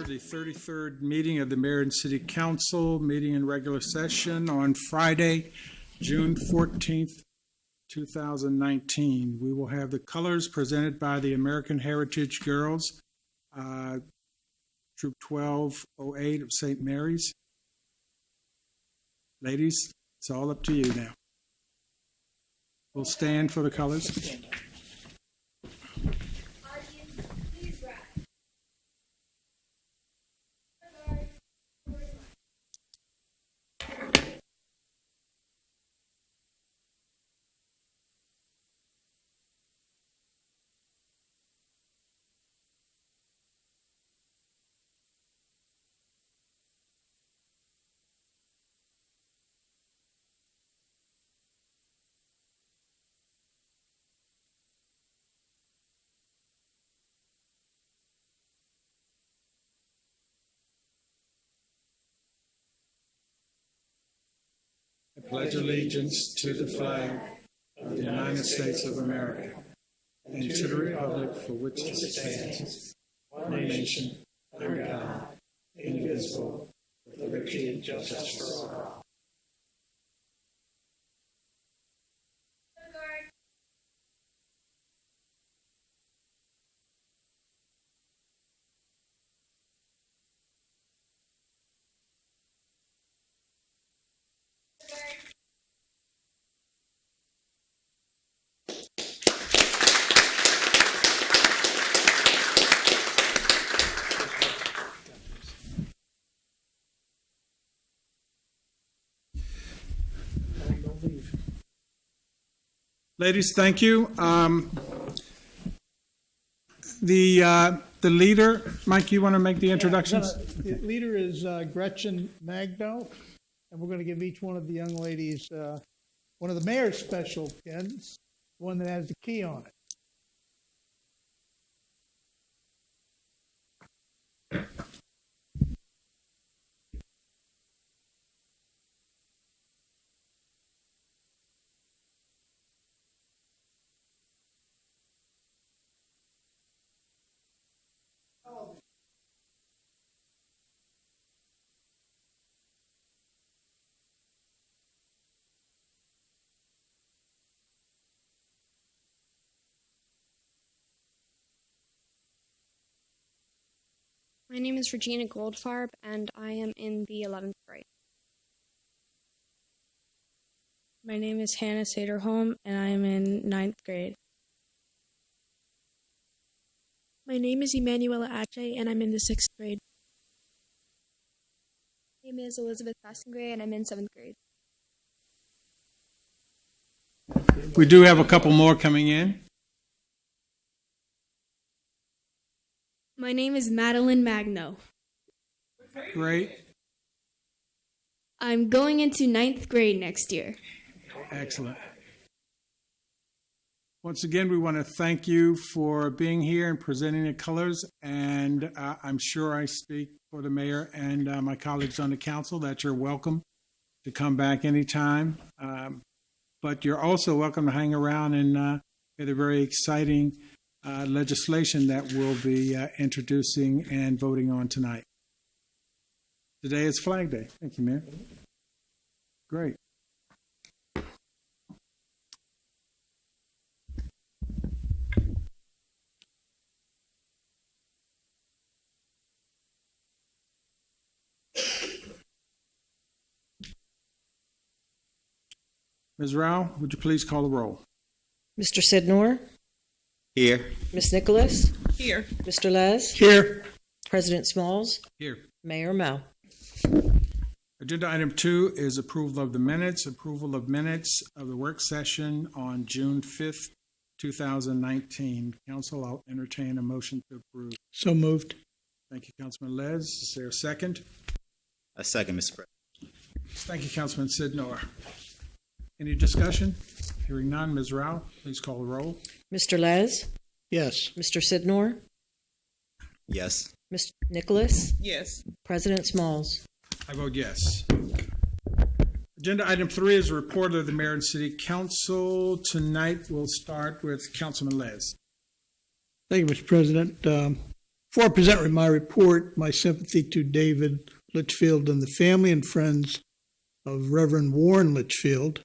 The 33rd meeting of the Mayor and City Council, meeting in regular session on Friday, June 14th, 2019. We will have the colors presented by the American Heritage Girls, Troop 1208 of St. Mary's. Ladies, it's all up to you now. We'll stand for the colors. I pledge allegiance to the flag of the United States of America and to the republic for which it stands, one nation, under God, indivisible, with liberty and justice for all. Ladies, thank you. The leader, Mike, you want to make the introductions? The leader is Gretchen Magno, and we're going to give each one of the young ladies one of the mayor's special pins, one that has the key on it. My name is Regina Goldfarb, and I am in the 11th grade. My name is Hannah Saderholm, and I am in 9th grade. My name is Emanuela Ache, and I'm in the 6th grade. My name is Elizabeth Passengray, and I'm in 7th grade. We do have a couple more coming in. My name is Madeline Magno. Great. I'm going into 9th grade next year. Excellent. Once again, we want to thank you for being here and presenting the colors, and I'm sure I speak for the mayor and my colleagues on the council that you're welcome to come back anytime. But you're also welcome to hang around and hear the very exciting legislation that we'll be introducing and voting on tonight. Today is Flag Day. Thank you, Mayor. Great. Ms. Rao, would you please call the roll? Mr. Sidnor? Here. Ms. Nicholas? Here. Mr. Les? Here. President Smalls? Here. Mayor Mao? Agenda item 2 is approval of the minutes. Approval of minutes of the work session on June 5th, 2019. Council, I'll entertain a motion to approve. So moved. Thank you, Councilman Les. Is there a second? A second, Mr. President. Thank you, Councilman Sidnor. Any discussion? Hearing none, Ms. Rao, please call the roll. Mr. Les? Yes. Mr. Sidnor? Yes. Ms. Nicholas? Yes. President Smalls? I vote yes. Agenda item 3 is a report of the mayor and city council. Tonight, we'll start with Councilman Les. Thank you, Mr. President. Before I present my report, my sympathy to David Litchfield and the family and friends of Reverend Warren Litchfield.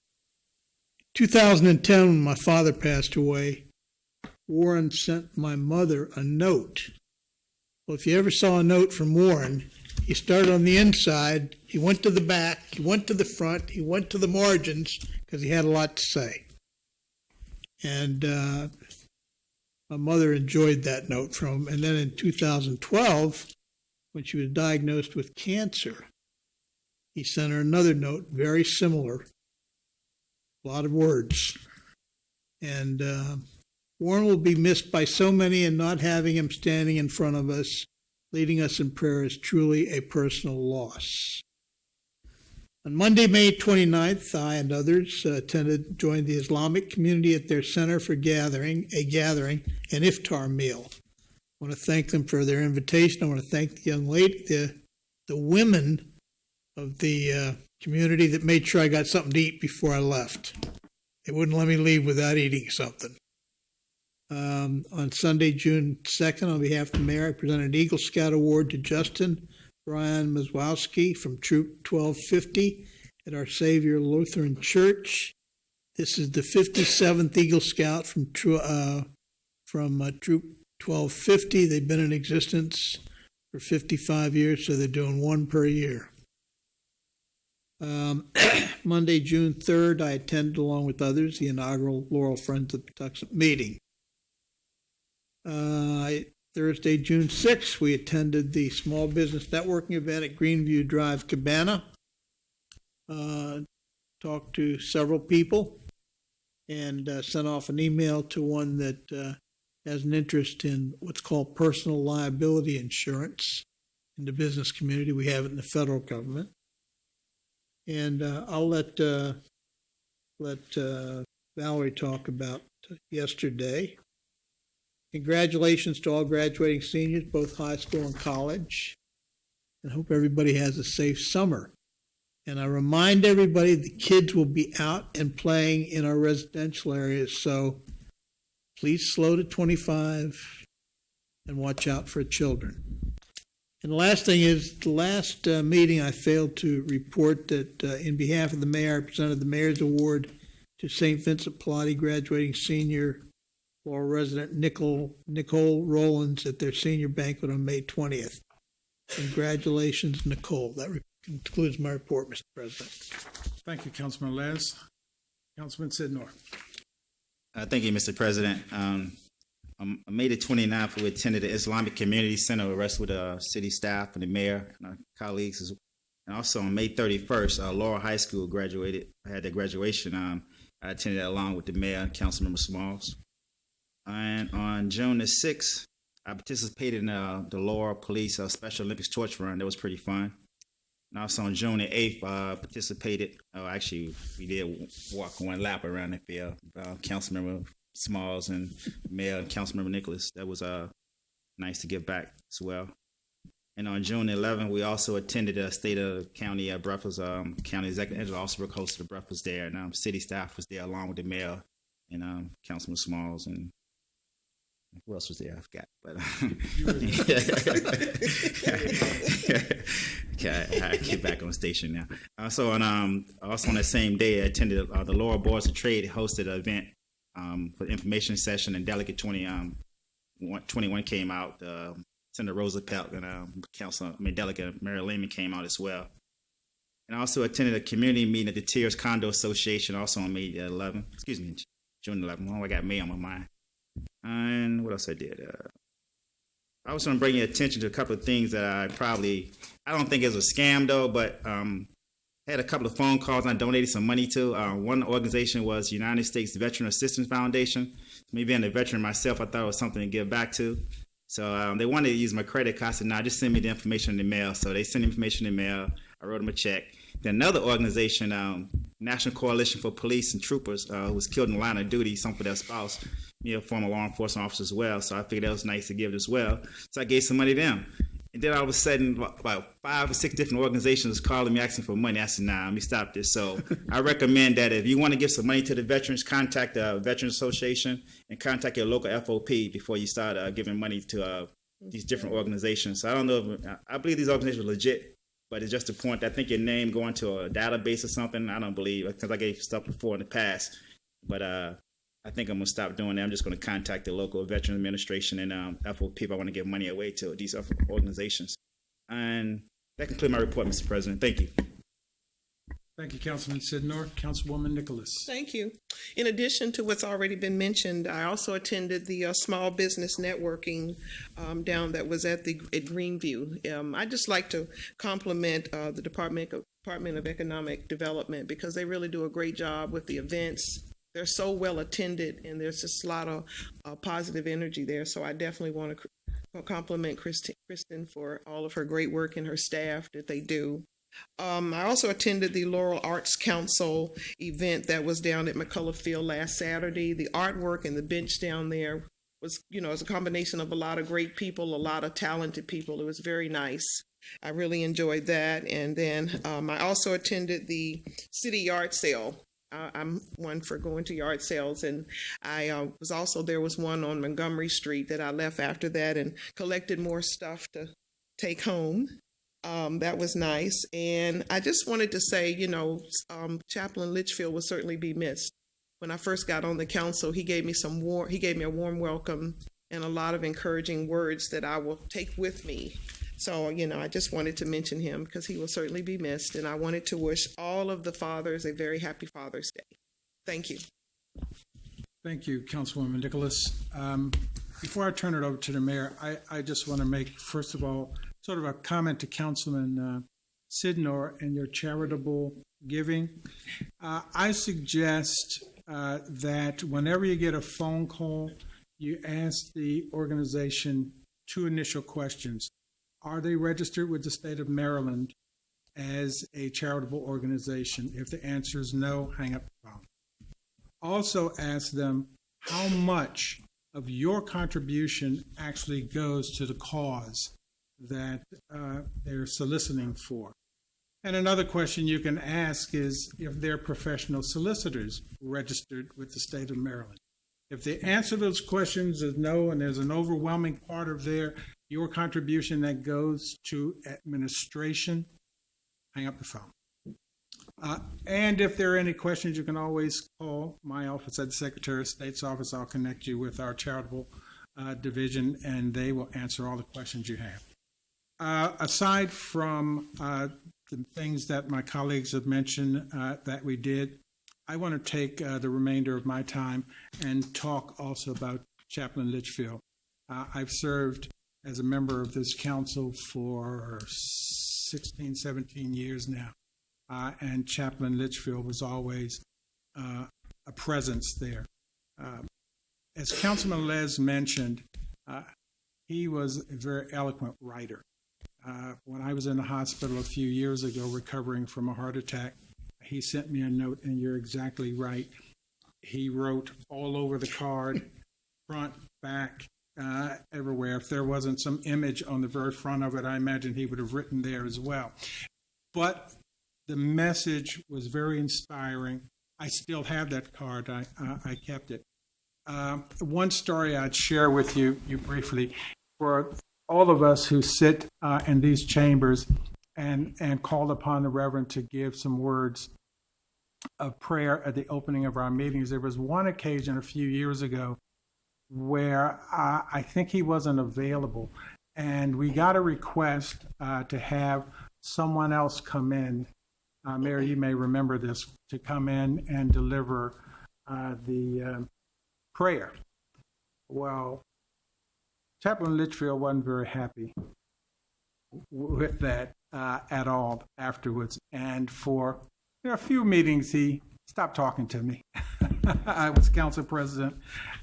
2010, when my father passed away, Warren sent my mother a note. Well, if you ever saw a note from Warren, he started on the inside, he went to the back, he went to the front, he went to the margins, because he had a lot to say. And my mother enjoyed that note from him. And then in 2012, when she was diagnosed with cancer, he sent her another note, very similar, a lot of words. And Warren will be missed by so many, and not having him standing in front of us, leading us in prayer, is truly a personal loss. On Monday, May 29th, I and others joined the Islamic community at their center for a gathering, an iftar meal. I want to thank them for their invitation. I want to thank the young lady, the women of the community that made sure I got something to eat before I left. They wouldn't let me leave without eating something. On Sunday, June 2nd, on behalf of the mayor, I presented an Eagle Scout Award to Justin Brian Mazwowski from Troop 1250 at Our Savior Lutheran Church. This is the 57th Eagle Scout from Troop 1250. They've been in existence for 55 years, so they're doing one per year. Monday, June 3rd, I attended, along with others, the inaugural Laurel Friends of Patuxent meeting. Thursday, June 6th, we attended the Small Business Networking event at Greenview Drive Cabana. Talked to several people and sent off an email to one that has an interest in what's called personal liability insurance in the business community. We have it in the federal government. And I'll let Valerie talk about yesterday. Congratulations to all graduating seniors, both high school and college. And hope everybody has a safe summer. And I remind everybody the kids will be out and playing in our residential areas, so please slow to 25 and watch out for children. And the last thing is, the last meeting I failed to report that in behalf of the mayor, I presented the Mayor's Award to St. Vincent Pallotti graduating senior Laurel resident Nicole Rollins at their senior banquet on May 20th. Congratulations, Nicole. That concludes my report, Mr. President. Thank you, Councilman Les. Councilman Sidnor. Thank you, Mr. President. On May the 29th, we attended the Islamic Community Center with rest with city staff and the mayor and our colleagues. And also on May 31st, Laurel High School had their graduation. I attended that along with the mayor and Councilmember Smalls. And on June the 6th, I participated in the Laurel Police Special Olympics Torch Run. That was pretty fun. And also on June the 8th, I participated. Actually, we did walk one lap around the field. Councilmember Smalls and Mayor and Councilmember Nicholas. That was nice to give back as well. And on June 11th, we also attended the State of County breakfast. County Executive Angela Osbrook hosted the breakfast there, and city staff was there along with the mayor and Councilman Smalls, and who else was there? I forgot. But okay, I get back on station now. Also on that same day, I attended the Lower Boards of Trade hosted an event for the information session, and Delegate 21 came out. Senator Roosevelt and Delegate Mary Lehman came out as well. And I also attended a community meeting at the Tiers Condo Association also on June 11th. Oh, I got May on my mind. And what else I did? I was going to bring your attention to a couple of things that I don't think it was a scam though, but had a couple of phone calls and I donated some money to. One organization was United States Veteran Assistance Foundation. Me being a veteran myself, I thought it was something to give back to. So they wanted to use my credit card. I said, no, just send me the information in the mail. So they sent information in the mail. I wrote them a check. Then another organization, National Coalition for Police and Troopers, who was killed in the line of duty, some for their spouse, former law enforcement officer as well. So I figured that was nice to give it as well. So I gave some money to them. And then all of a sudden, about 5 or 6 different organizations calling me asking for money. I said, nah, let me stop this. So I recommend that if you want to give some money to the veterans, contact the Veterans Association and contact your local FOP before you start giving money to these different organizations. So I don't know I believe these organizations are legit, but it's just a point. I think your name going to a database or something. I don't believe, because I gave stuff before in the past. But I think I'm going to stop doing that. I'm just going to contact the local Veteran Administration and FOP if I want to give money away to these organizations. And that concludes my report, Mr. President. Thank you. Thank you, Councilman Sidnor. Councilwoman Nicholas. Thank you. In addition to what's already been mentioned, I also attended the small business networking down that was at Greenview. I'd just like to compliment the Department of Economic Development because they really do a great job with the events. They're so well attended, and there's just a lot of positive energy there. So I definitely want to compliment Kristen for all of her great work and her staff that they do. I also attended the Laurel Arts Council event that was down at McCullough Field last Saturday. The artwork and the bench down there was, it's a combination of a lot of great people, a lot of talented people. It was very nice. I really enjoyed that. And then I also attended the city yard sale. I'm one for going to yard sales, and there was one on Montgomery Street that I left after that and collected more stuff to take home. That was nice. And I just wanted to say, Chaplain Litchfield will certainly be missed. When I first got on the council, he gave me a warm welcome and a lot of encouraging words that I will take with me. So, I just wanted to mention him because he will certainly be missed. And I wanted to wish all of the fathers a very happy Father's Day. Thank you. Thank you, Councilwoman Nicholas. Before I turn it over to the mayor, I just want to make, first of all, sort of a comment to Councilman Sidnor and your charitable giving. I suggest that whenever you get a phone call, you ask the organization 2 initial questions. Are they registered with the state of Maryland as a charitable organization? If the answer is no, hang up the phone. Also ask them how much of your contribution actually goes to the cause that they're soliciting for. And another question you can ask is if they're professional solicitors registered with the state of Maryland. If the answer to those questions is no, and there's an overwhelming part of your contribution that goes to administration, hang up the phone. And if there are any questions, you can always call my office at the Secretary of State's office. I'll connect you with our charitable division, and they will answer all the questions you have. Aside from the things that my colleagues have mentioned that we did, I want to take the remainder of my time and talk also about Chaplain Litchfield. I've served as a member of this council for 16, 17 years now, and Chaplain Litchfield was always a presence there. As Councilman Les mentioned, he was a very eloquent writer. When I was in the hospital a few years ago recovering from a heart attack, he sent me a note, and you're exactly right. He wrote all over the card, front, back, everywhere. If there wasn't some image on the very front of it, I imagine he would have written there as well. But the message was very inspiring. I still have that card. I kept it. One story I'd share with you briefly. For all of us who sit in these chambers and call upon the Reverend to give some words of prayer at the opening of our meetings, there was one occasion a few years ago where I think he wasn't available, and we got a request to have someone else come in. Mary, you may remember this, to come in and deliver the prayer. Well, Chaplain Litchfield wasn't very happy with that at all afterwards, and for a few meetings he stopped talking to me. I was council president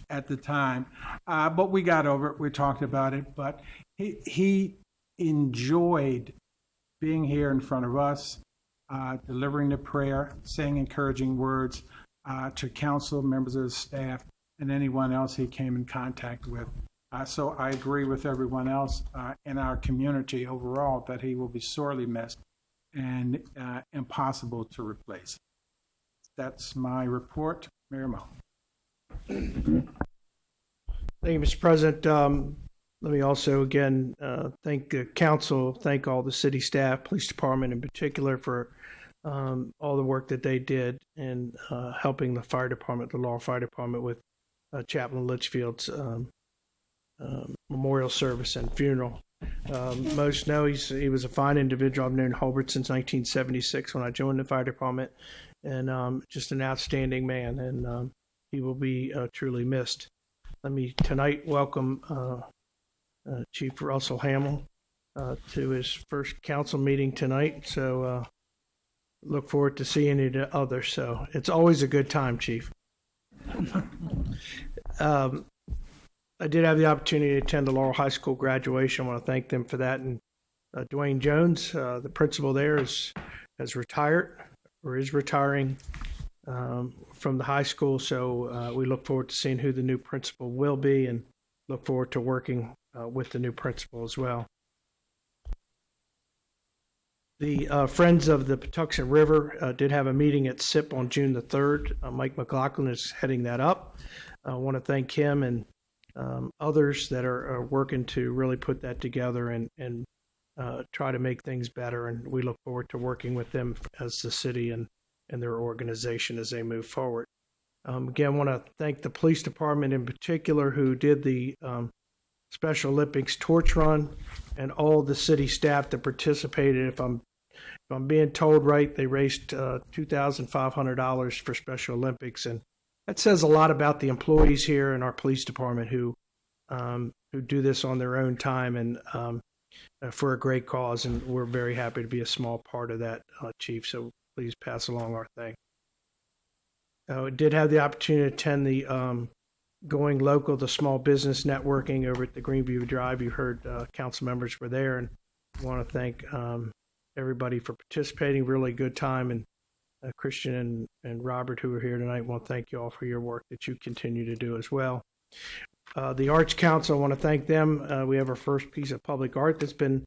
at the time, but we got over it. We talked about it, but he enjoyed being here in front of us, delivering the prayer, saying encouraging words to council, members of the staff, and anyone else he came in contact with. So I agree with everyone else in our community overall that he will be sorely missed and impossible to replace. That's my report. Mayor Mo. Thank you, Mr. President. Let me also again thank the council, thank all the city staff, police department in particular, for all the work that they did in helping the fire department, the Laurel Fire Department, with Chaplain Litchfield's memorial service and funeral. Most know he was a fine individual. I've known Hulbert since 1976 when I joined the fire department, and just an outstanding man, and he will be truly missed. Let me tonight welcome Chief Russell Hamill to his first council meeting tonight, so look forward to seeing you to others. So it's always a good time, Chief. I did have the opportunity to attend the Laurel High School graduation. I want to thank them for that. And Dwayne Jones, the principal there, has retired or is retiring from the high school. So we look forward to seeing who the new principal will be, and look forward to working with the new principal as well. The Friends of the Patuxent River did have a meeting at SIP on June the 3rd. Mike McLaughlin is heading that up. I want to thank him and others that are working to really put that together and try to make things better. And we look forward to working with them as the city and their organization as they move forward. Again, I want to thank the police department in particular, who did the Special Olympics torch run, and all the city staff that participated. If I'm being told right, they raised $2,500 for Special Olympics, and that says a lot about the employees here in our police department who do this on their own time and for a great cause. And we're very happy to be a small part of that, Chief. So please pass along our thanks. I did have the opportunity to attend the Going Local, the small business networking over at the Greenview Drive. You heard council members were there, and I want to thank everybody for participating. Really good time. And Christian and Robert, who are here tonight, want to thank you all for your work that you continue to do as well. The Arts Council, I want to thank them. We have our first piece of public art that's been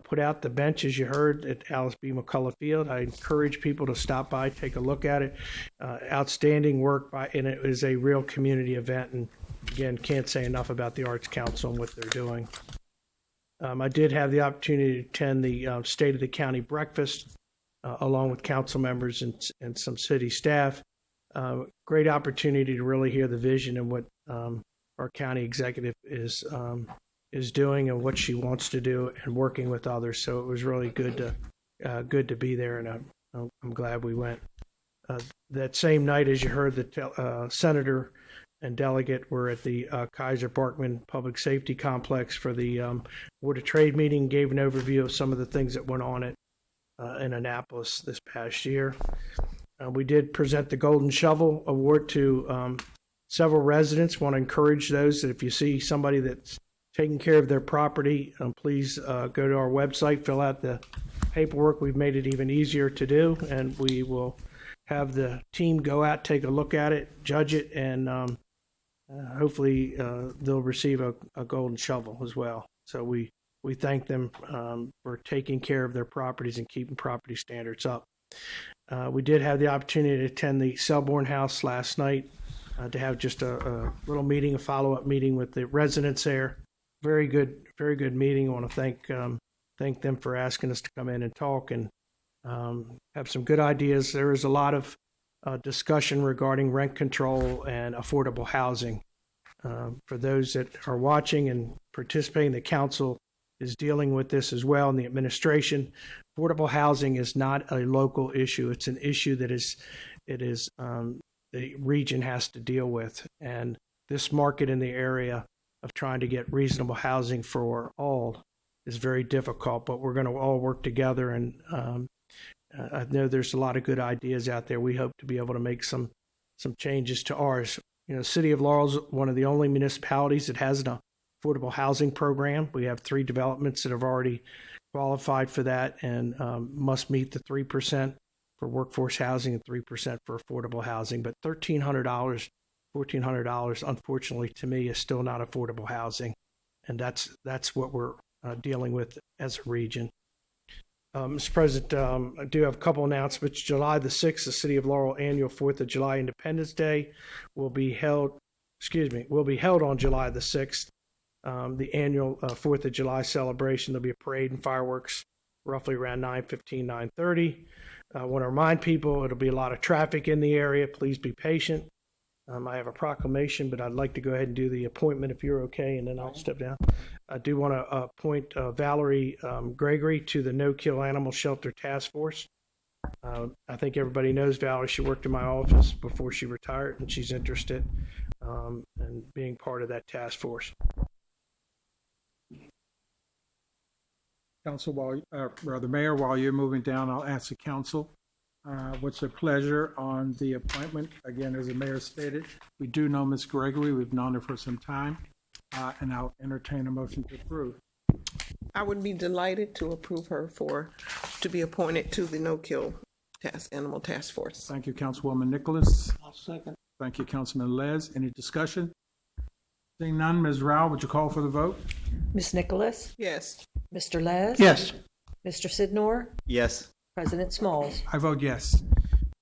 put out, the bench, as you heard, at Alice B. McCullough Field. I encourage people to stop by, take a look at it. Outstanding work, and it is a real community event. And again, can't say enough about the Arts Council and what they're doing. I did have the opportunity to attend the State of the County breakfast along with council members and some city staff. Great opportunity to really hear the vision and what our county executive is doing and what she wants to do, and working with others. So it was really good to be there, and I'm glad we went. That same night, as you heard, the senator and delegate were at the Kaiser Barkman Public Safety Complex for the Board of Trade meeting, gave an overview of some of the things that went on in Annapolis this past year. We did present the Golden Shovel Award to several residents. Want to encourage those that if you see somebody that's taking care of their property, please go to our website, fill out the paperwork. We've made it even easier to do, and we will have the team go out, take a look at it, judge it, and hopefully they'll receive a golden shovel as well. So we thank them for taking care of their properties and keeping property standards up. We did have the opportunity to attend the Selborne House last night to have just a little meeting, a follow-up meeting with the residents there. Very good meeting. I want to thank them for asking us to come in and talk and have some good ideas. There is a lot of discussion regarding rent control and affordable housing. For those that are watching and participating, the council is dealing with this as well, and the administration. Affordable housing is not a local issue. It's an issue that the region has to deal with. And this market in the area of trying to get reasonable housing for all is very difficult, but we're going to all work together. And I know there's a lot of good ideas out there. We hope to be able to make some changes to ours. The city of Laurel is one of the only municipalities that has an affordable housing program. We have 3 developments that have already qualified for that and must meet the 3% for workforce housing and 3% for affordable housing. But $1,300, $1,400, unfortunately, to me, is still not affordable housing. And that's what we're dealing with as a region. Mr. President, I do have a couple announcements. July the 6th, the City of Laurel annual 4th of July Independence Day will be held on July the 6th. The annual 4th of July celebration. There'll be a parade and fireworks roughly around 9:15, 9:30. I want to remind people it'll be a lot of traffic in the area. Please be patient. I have a proclamation, but I'd like to go ahead and do the appointment if you're okay, and then I'll step down. I do want to appoint Valerie Gregory to the No Kill Animal Shelter Task Force. I think everybody knows Valerie. She worked in my office before she retired, and she's interested in being part of that task force. Council, Mayor, while you're moving down, I'll ask the council what's their pleasure on the appointment. Again, as the mayor stated, we do know Ms. Gregory. We've known her for some time, and I'll entertain a motion to approve. I would be delighted to approve her to be appointed to the No Kill Animal Task Force. Thank you, Councilwoman Nicholas. I'll second. Thank you, Councilman Les. Any discussion? Seeing none, Ms. Rao, would you call for the vote? Ms. Nicholas? Yes. Mr. Les? Yes. Mr. Sidnor? Yes. President Smalls? I vote yes.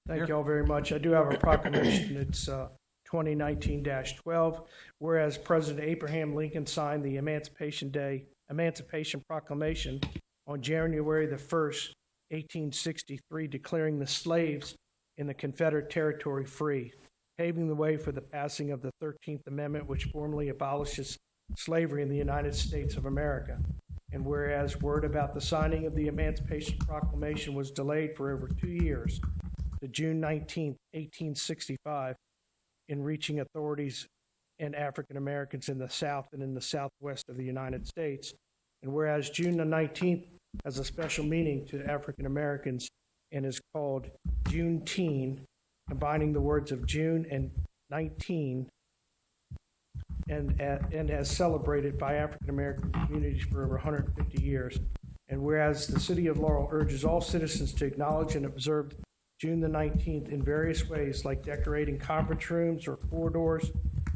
Thank you all very much. I do have a proclamation. It's 2019-12. Whereas President Abraham Lincoln signed the Emancipation Proclamation on January the 1st, 1863, declaring the slaves in the Confederate territory free, paving the way for the passing of the 13th Amendment, which formally abolishes slavery in the United States of America. And whereas word about the signing of the Emancipation Proclamation was delayed for over 2 years to June 19, 1865, in reaching authorities and African Americans in the South and in the Southwest of the United States. And whereas June the 19th has a special meaning to African Americans and is called Juneteenth, combining the words of June and 19, and as celebrated by African American communities for over 150 years. And whereas the City of Laurel urges all citizens to acknowledge and observe June the 19th in various ways, like decorating conference rooms or corridors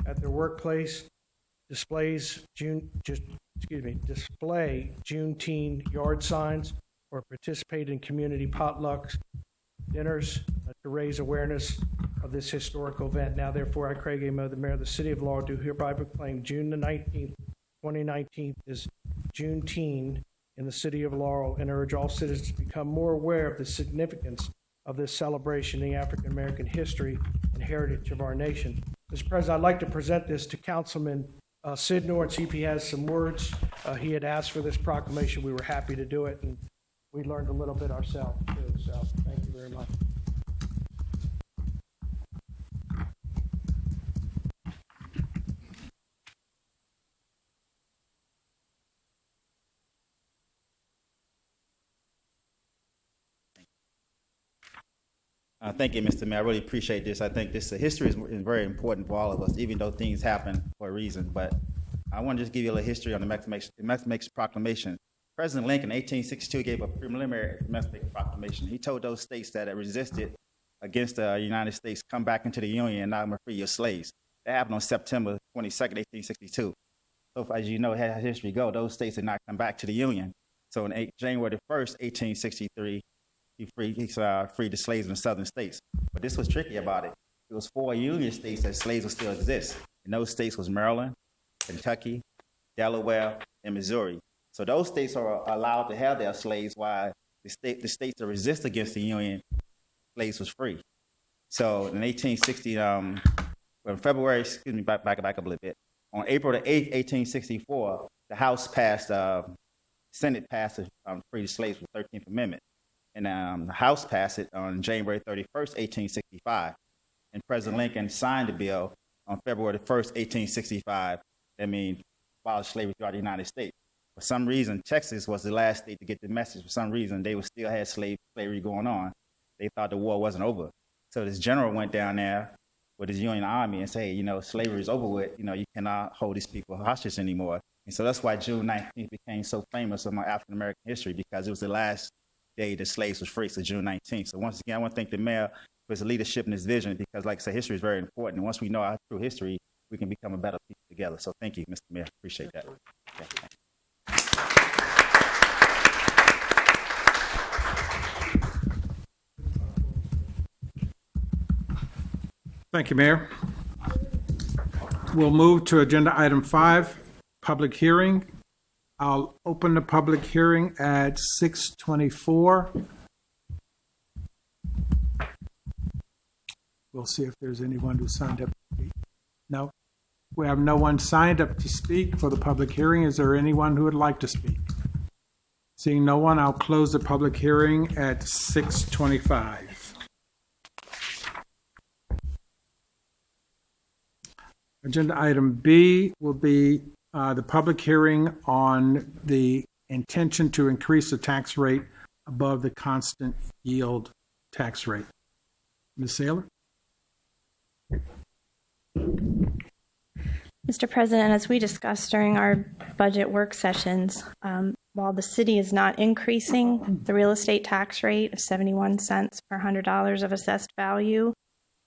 at their workplace, display Juneteenth yard signs, or participate in community potlucks, dinners to raise awareness of this historical event. Now, therefore, I, Craig A. Moe, the Mayor of the City of Laurel, do hereby proclaim June the 19th, 2019 is Juneteenth in the City of Laurel, and urge all citizens to become more aware of the significance of this celebration in the African American history and heritage of our nation. Mr. President, I'd like to present this to Councilman Sidnor and see if he has some words. He had asked for this proclamation. We were happy to do it, and we learned a little bit ourselves, too. So thank you very much. Thank you, Mr. Mayor. I really appreciate this. I think this history is very important for all of us, even though things happen for a reason. But I want to just give you a little history on the Emancipation Proclamation. President Lincoln, in 1862, gave a preliminary Emancipation Proclamation. He told those states that had resisted against the United States, come back into the Union, and now I'm going to free your slaves. That happened on September 22nd, 1862. So as you know, how history go, those states did not come back to the Union. So on January the 1st, 1863, he freed the slaves in the southern states. But this was tricky about it. It was 4 Union states that slaves would still exist. And those states was Maryland, Kentucky, Delaware, and Missouri. So those states are allowed to have their slaves, while the states that resist against the Union, slaves was free. So in 1860, February, excuse me, back up a little bit. On April the 8th, 1864, the House passed, Senate passed to free the slaves with the 13th Amendment. And the House passed it on January 31st, 1865. And President Lincoln signed the bill on February the 1st, 1865. That means abolish slavery throughout the United States. For some reason, Texas was the last state to get the message. For some reason, they still had slavery going on. They thought the war wasn't over. So this general went down there with his Union Army and said, hey, you know, slavery is over with. You know, you cannot hold these people hostage anymore. And so that's why June 19th became so famous among African-American history, because it was the last day the slaves was free, so June 19th. So once again, I want to thank the mayor for his leadership and his vision, because like I said, history is very important. And once we know our true history, we can become a better people together. So thank you, Mr. Mayor. Appreciate that. Okay, Thank you, Mayor. We'll move to agenda item 5, public hearing. I'll open the public hearing at 6:24. We'll see if there's anyone who signed up to speak. No? We have no one signed up to speak for the public hearing. Is there anyone who would like to speak? Seeing no one, I'll close the public hearing at 6:25. Agenda item B will be the public hearing on the intention to increase the tax rate above the constant yield tax rate. Ms. Saylor? Mr. President, as we discussed during our budget work sessions, while the city is not increasing the real estate tax rate of 71 cents per $100 of assessed value,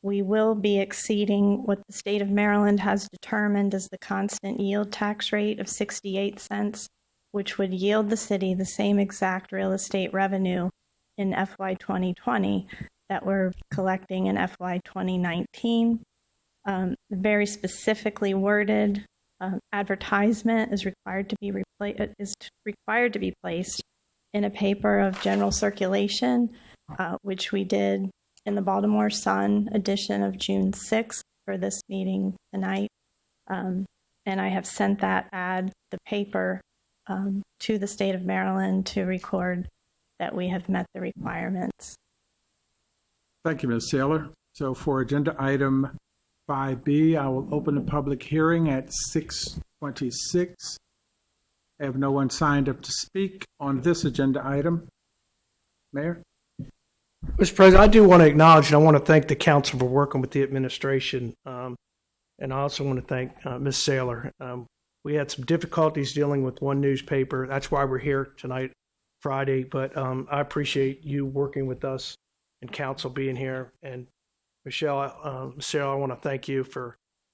we will be exceeding what the state of Maryland has determined as the constant yield tax rate of 68 cents, which would yield the city the same exact real estate revenue in FY 2020 that we're collecting in FY 2019. Very specifically worded advertisement is required to be placed in a paper of general circulation, which we did in the Baltimore Sun edition of June 6th for this meeting tonight. And I have sent that the paper, to the state of Maryland to record that we have met the requirements. Thank you, Ms. Saylor. So for agenda item 5B, I will open the public hearing at 6:26. I have no one signed up to speak on this agenda item. Mayor? Mr. President, I do want to acknowledge and I want to thank the council for working with the administration. And I also want to thank Ms. Saylor. We had some difficulties dealing with one newspaper. That's why we're here tonight, Friday. But I appreciate you working with us and council being here. And Michelle, I want to thank you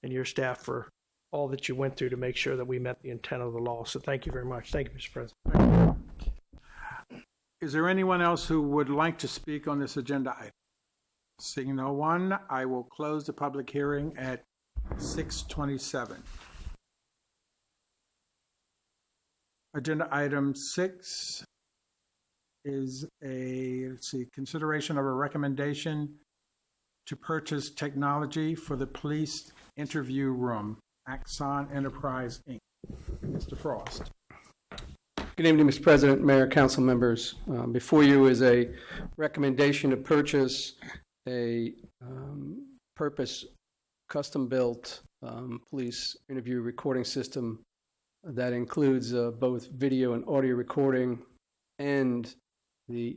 and your staff for all that you went through to make sure that we met the intent of the law. So thank you very much. Thank you, Mr. President. Is there anyone else who would like to speak on this agenda item? Seeing no one, I will close the public hearing at 6:27. Agenda item 6 is consideration of a recommendation to purchase technology for the police interview room, Axon Enterprise, Inc. Mr. Frost. Good evening, Mr. President, Mayor, Council members. Before you is a recommendation to purchase a purpose custom-built police interview recording system that includes both video and audio recording and the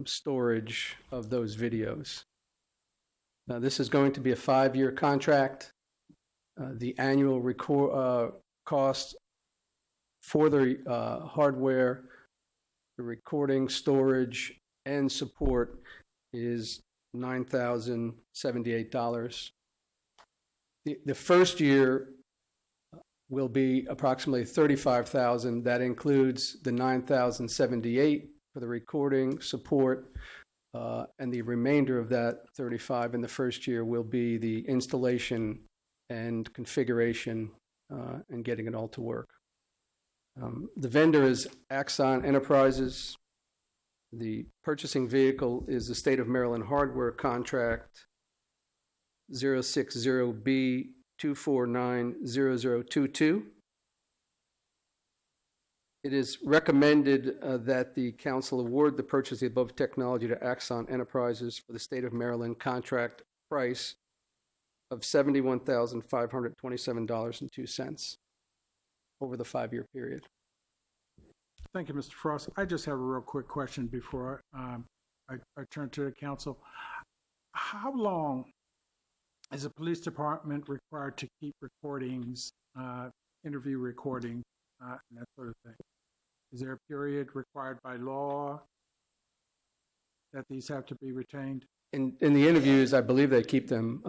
storage of those videos. This is going to be a 5-year contract. The annual cost for the hardware, the recording, storage, and support is $9,078. The first year will be approximately $35,000. That includes the $9,078 for the recording support, and the remainder of that 35 in the first year will be the installation and configuration and getting it all to work. The vendor is Axon Enterprises. The purchasing vehicle is the State of Maryland Hardware Contract 060B2490022. It is recommended that the council award the purchase of the above technology to Axon Enterprises for the State of Maryland contract price of $71,527.02 over the 5-year period. Thank you, Mr. Frost. I just have a real quick question before I turn to the council. How long is the police department required to keep recordings, interview recordings, and that sort of thing? Is there a period required by law that these have to be retained? In the interviews, I believe they keep them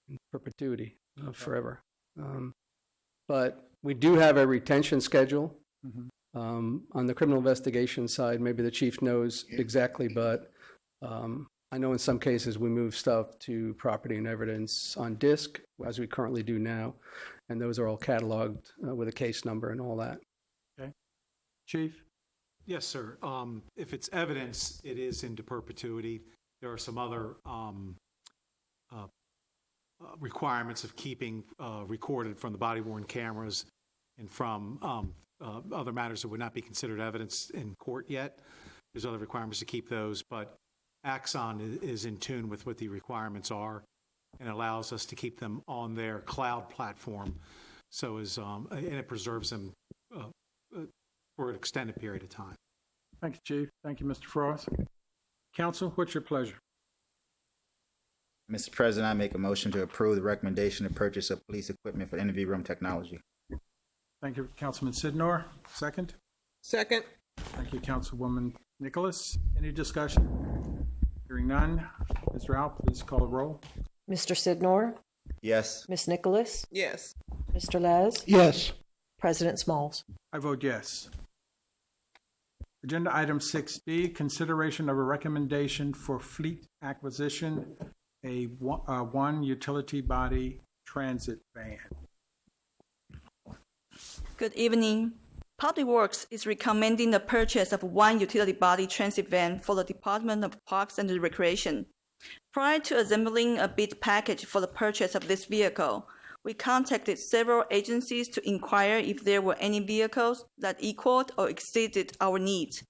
in perpetuity, forever. But we do have a retention schedule. Mm-hmm. On the criminal investigation side, maybe the chief knows exactly, but I know in some cases we move stuff to property and evidence on disk, as we currently do now, and those are all cataloged with a case number and all that. Okay. Chief? Yes, sir. If it's evidence, it is into perpetuity. There are some other requirements of keeping recorded from the body-worn cameras and from other matters that would not be considered evidence in court yet. There's other requirements to keep those, but Axon is in tune with what the requirements are and allows us to keep them on their cloud platform. So and it preserves them for an extended period of time. Thank you, Chief. Thank you, Mr. Frost. Council, what's your pleasure? Mr. President, I make a motion to approve the recommendation to purchase of police equipment for interview room technology. Thank you, Councilman Sidnor. Second? Second. Thank you, Councilwoman Nicholas. Any discussion? Hearing none. Ms. Rao, please call the roll. Mr. Sidnor, Yes. Ms. Nicholas, Yes. Mr. Les, Yes. President Smalls. I vote yes. Agenda item 6D, consideration of a recommendation for fleet acquisition, a one utility body transit van. Good evening. Public Works is recommending the purchase of one utility body transit van for the Department of Parks and Recreation. Prior to assembling a bid package for the purchase of this vehicle, we contacted several agencies to inquire if there were any vehicles that equaled or exceeded our needs.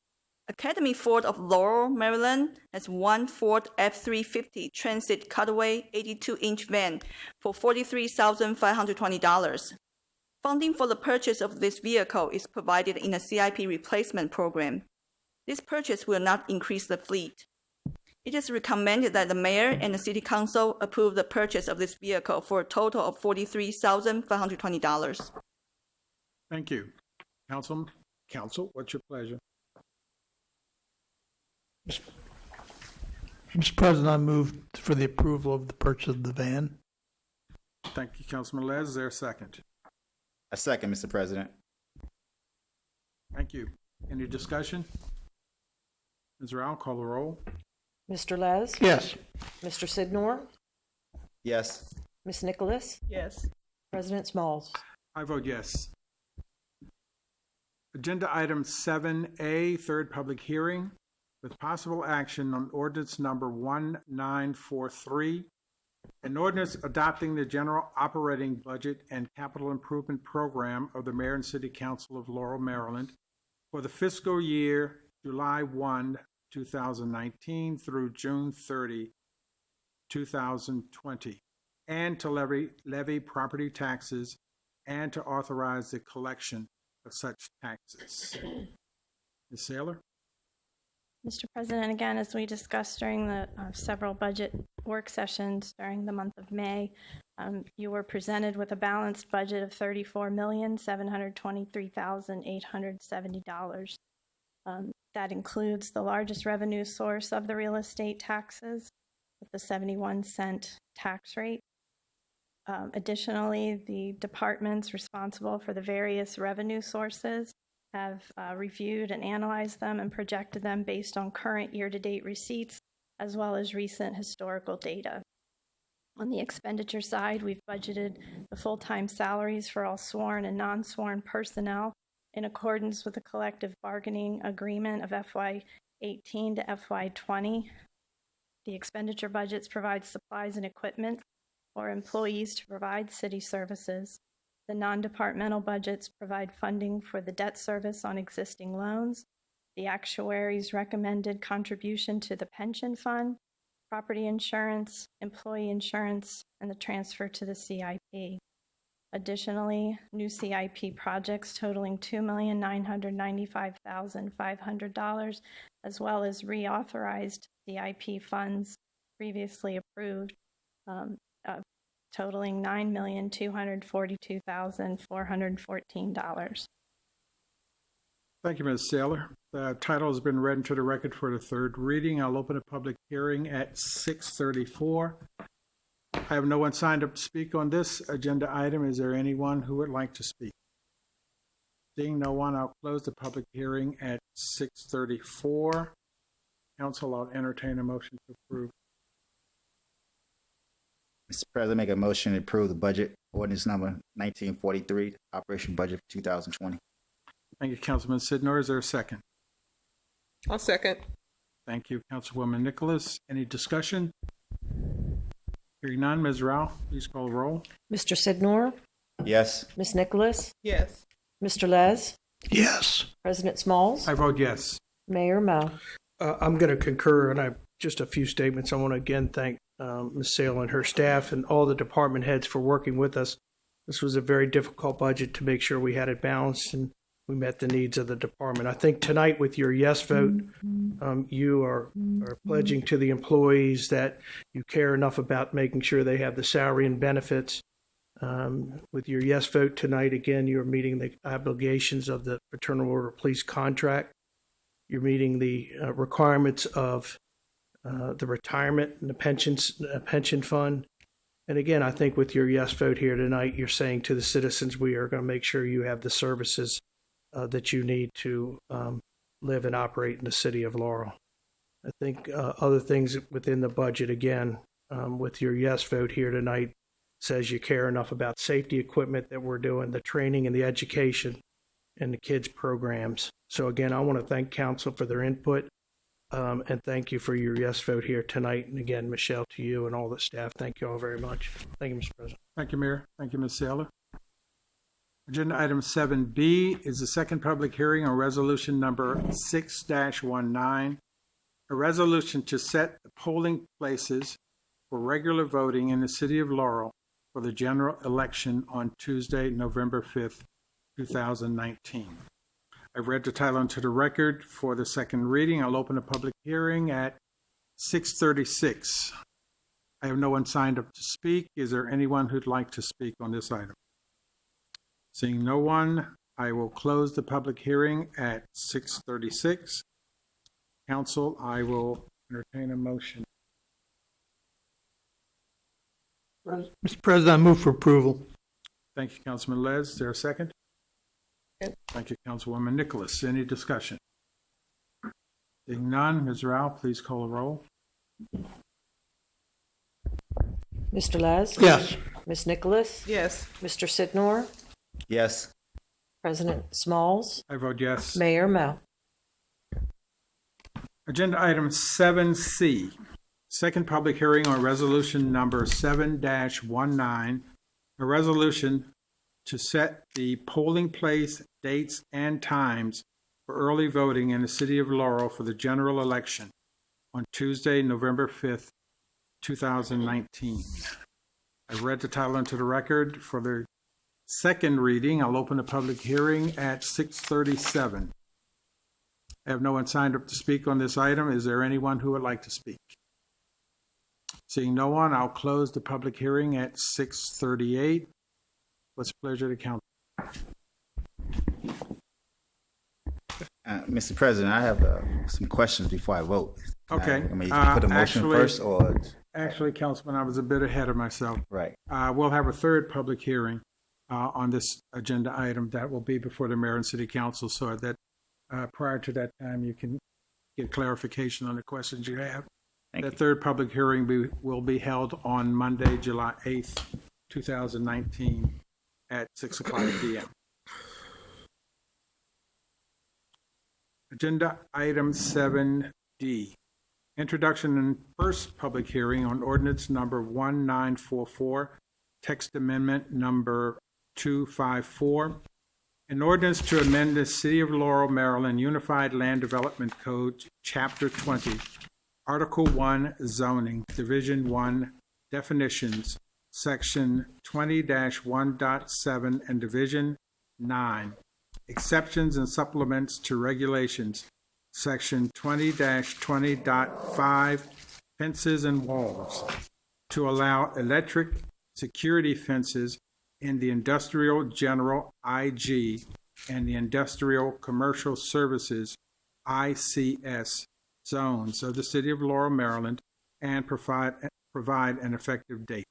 Academy Ford of Laurel, Maryland has one Ford F-350 Transit Cutaway 82-inch van for $43,520. Funding for the purchase of this vehicle is provided in a CIP replacement program. This purchase will not increase the fleet. It is recommended that the Mayor and the City Council approve the purchase of this vehicle for a total of $43,520. Thank you. Council, what's your pleasure? Mr. President, I move for the approval of the purchase of the van. Thank you, Councilman Les. Is there a second? A second, Mr. President. Thank you. Any discussion? Ms. Rao, call the roll. Mr. Les, Yes. Mr. Sidnor, Yes. Ms. Nicholas, Yes. President Smalls. I vote yes. Agenda item 7A, third public hearing with possible action on ordinance number 1943, an ordinance adopting the general operating budget and capital improvement program of the Mayor and City Council of Laurel, Maryland for the fiscal year July 1, 2019 through June 30, 2020, and to levy property taxes and to authorize the collection of such taxes. Ms. Saylor? Mr. President, again, as we discussed during the several budget work sessions during the month of May, you were presented with a balanced budget of $34,723,870. That includes the largest revenue source of the real estate taxes with the 71-cent tax rate. Additionally, the departments responsible for the various revenue sources have reviewed and analyzed them and projected them based on current year-to-date receipts as well as recent historical data. On the expenditure side, we've budgeted the full-time salaries for all sworn and non-sworn personnel in accordance with the collective bargaining agreement of FY18 to FY20. The expenditure budgets provide supplies and equipment for employees to provide city services. The non-departmental budgets provide funding for the debt service on existing loans, the actuary's recommended contribution to the pension fund, property insurance, employee insurance, and the transfer to the CIP. Additionally, new CIP projects totaling $2,995,500, as well as reauthorized CIP funds previously approved, totaling $9,242,414. Thank you, Ms. Saylor. The title has been read into the record for the third reading. I'll open a public hearing at 6:34. I have no one signed up to speak on this agenda item. Is there anyone who would like to speak? Seeing no one, I'll close the public hearing at 6:34. Council, I'll entertain a motion to approve. Mr. President, make a motion to approve the budget, ordinance number 1943, operation budget for 2020. Thank you, Councilman Sidnor. Is there a second? I'll second. Thank you, Councilwoman Nicholas. Any discussion? Hearing none, Ms. Rao, please call the roll. Mr. Sidnor, Yes. Ms. Nicholas, Yes. Mr. Les, Yes. President Smalls, I vote yes. Mayor Mo. I'm going to concur, and I have just a few statements. I want to again thank Ms. Saylor and her staff and all the department heads for working with us. This was a very difficult budget to make sure we had it balanced and we met the needs of the department. I think tonight with your yes vote, you are pledging to the employees that you care enough about making sure they have the salary and benefits. With your yes vote tonight, again, you're meeting the obligations of the Fraternal Order of Police contract. You're meeting the requirements of the retirement and the pension fund. And again, I think with your yes vote here tonight, you're saying to the citizens, we are going to make sure you have the services that you need to live and operate in the city of Laurel. I think other things within the budget, again, with your yes vote here tonight, says you care enough about safety equipment that we're doing, the training and the education and the kids programs. So again, I want to thank council for their input and thank you for your yes vote here tonight. And again, Michelle, to you and all the staff, thank you all very much. Thank you, Mr. President. Thank you, Mayor. Thank you, Ms. Saylor. Agenda item 7B is the second public hearing on resolution number 6-19, a resolution to set the polling places for regular voting in the city of Laurel for the general election on Tuesday, November 5th, 2019. I've read the title into the record for the second reading. I'll open a public hearing at 6:36. I have no one signed up to speak. Is there anyone who'd like to speak on this item? Seeing no one, I will close the public hearing at 6:36. Council, I will entertain a motion. Mr. President, I move for approval. Thank you, Councilman Les. Is there a second? Thank you, Councilwoman Nicholas. Any discussion? Seeing none, Ms. Rao, please call the roll. Mr. Les? Yes. Ms. Nicholas? Yes. Mr. Sidnor? Yes. President Smalls? I vote yes. Mayor Mo. Agenda item 7C, second public hearing on resolution number 7-19, a resolution to set the polling place, dates, and times for early voting in the city of Laurel for the general election on Tuesday, November 5th, 2019. I've read the title into the record for the second reading. I'll open the public hearing at 6:37. I have no one signed up to speak on this item. Is there anyone who would like to speak? Seeing no one, I'll close the public hearing at 6:38. What's the pleasure to council? Mr. President, I have some questions before I vote. Okay. I mean, you can put a motion first, or Actually, Councilman, I was a bit ahead of myself. Right. We'll have a third public hearing on this agenda item that will be before the mayor and city council, so that prior to that time, you can get clarification on the questions you have. The third public hearing will be held on Monday, July 8th, 2019 at 6 o'clock p.m. Agenda item 7D. Introduction and first public hearing on ordinance number 1944, text amendment number 254. An ordinance to amend the City of Laurel, Maryland Unified Land Development Code, Chapter 20, Article 1, Zoning, Division 1, Definitions, Section 20-1.7 and Division 9, Exceptions and Supplements to Regulations, Section 20-20.5, Fences and Walls, to allow electric security fences in the Industrial General IG and the Industrial Commercial Services ICS zones of the City of Laurel, Maryland, and provide an effective date.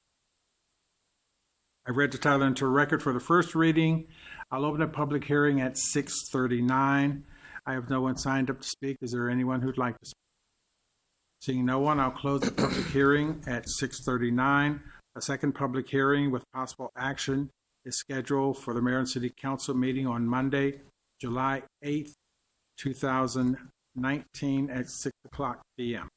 I read the title into record for the first reading. I'll open a public hearing at 6:39. I have no one signed up to speak. Is there anyone who'd like to speak? Seeing no one, I'll close the public hearing at 6:39. A second public hearing with possible action is scheduled for the Mayor and City Council meeting on Monday, July 8th, 2019 at 6 o'clock p.m.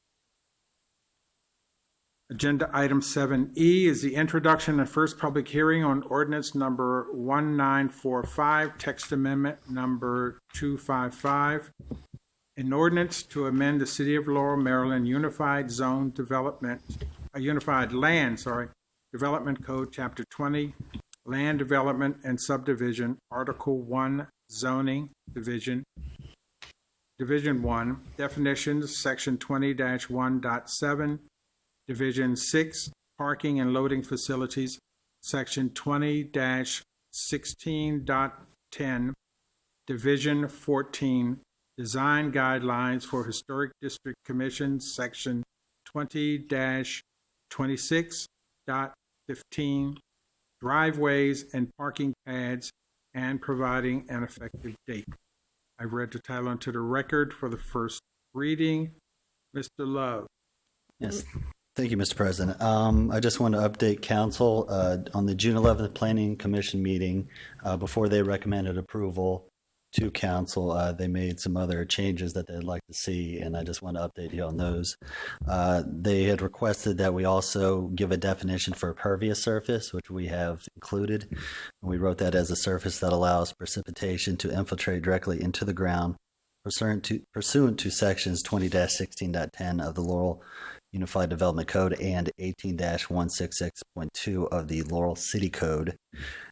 Agenda item 7E is the introduction and first public hearing on ordinance number 1945, text amendment number 255. An ordinance to amend the City of Laurel, Maryland Unified Land Development Code, Chapter 20, Land Development and Subdivision, Article 1, Zoning, Division 1, Definitions, Section 20-1.7, Division 6, Parking and Loading Facilities, Section 20-16.10, Division 14, Design Guidelines for Historic District Commissions, Section 20-26.15, Driveways and Parking Pads, and providing an effective date. I've read the title into the record for the first reading. Mr. Love. Yes. Thank you, Mr. President. I just want to update council on the June 11th Planning Commission meeting. Before they recommended approval to council, they made some other changes that they'd like to see, and I just want to update you on those. They had requested that we also give a definition for a pervious surface, which we have included. We wrote that as a surface that allows precipitation to infiltrate directly into the ground pursuant to sections 20-16.10 of the Laurel Unified Development Code and 18-166.2 of the Laurel City Code.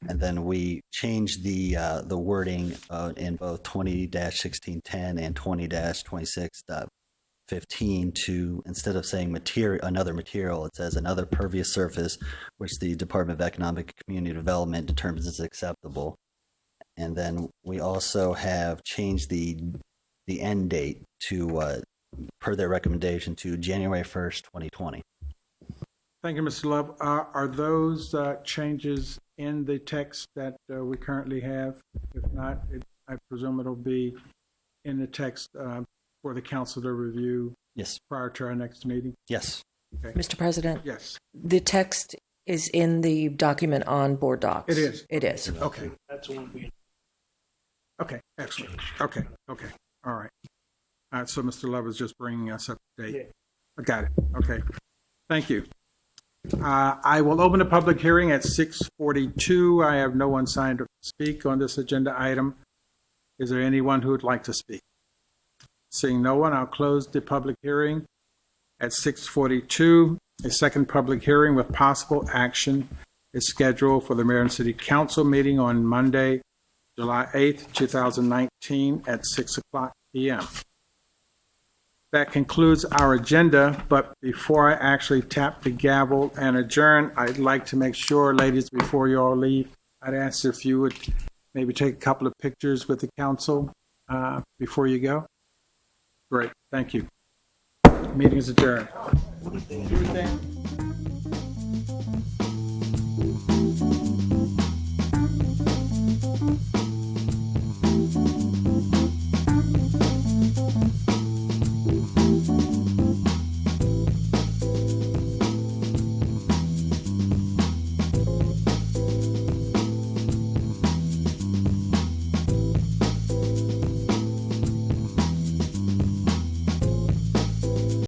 And then we changed the wording in both 20-1610 and 20-26.15 to, instead of saying another material, it says another pervious surface which the Department of Economic and Community Development determines is acceptable. And then we also have changed the end date to per their recommendation to January 1st, 2020. Thank you, Mr. Love. Are those changes in the text that we currently have? If not, I presume it'll be in the text for the council to review. Yes. Prior to our next meeting? Yes. Okay. Mr. President? Yes. The text is in the document on board docs. It is? It is. Okay. That's the one we. Okay, excellent. Okay, all right. So Mr. Love is just bringing us up to date. Yeah. I got it. Okay. Thank you. I will open the public hearing at 6:42. I have no one signed up to speak on this agenda item. Is there anyone who would like to speak? Seeing no one, I'll close the public hearing at 6:42. A second public hearing with possible action is scheduled for the Mayor and City Council meeting on Monday, July 8th, 2019 at 6 o'clock p.m. That concludes our agenda, but before I actually tap the gavel and adjourn, I'd like to make sure, ladies, before you all leave, I'd ask if you would maybe take a couple of pictures with the council before you go. Great, thank you. Meeting is adjourned. Everything.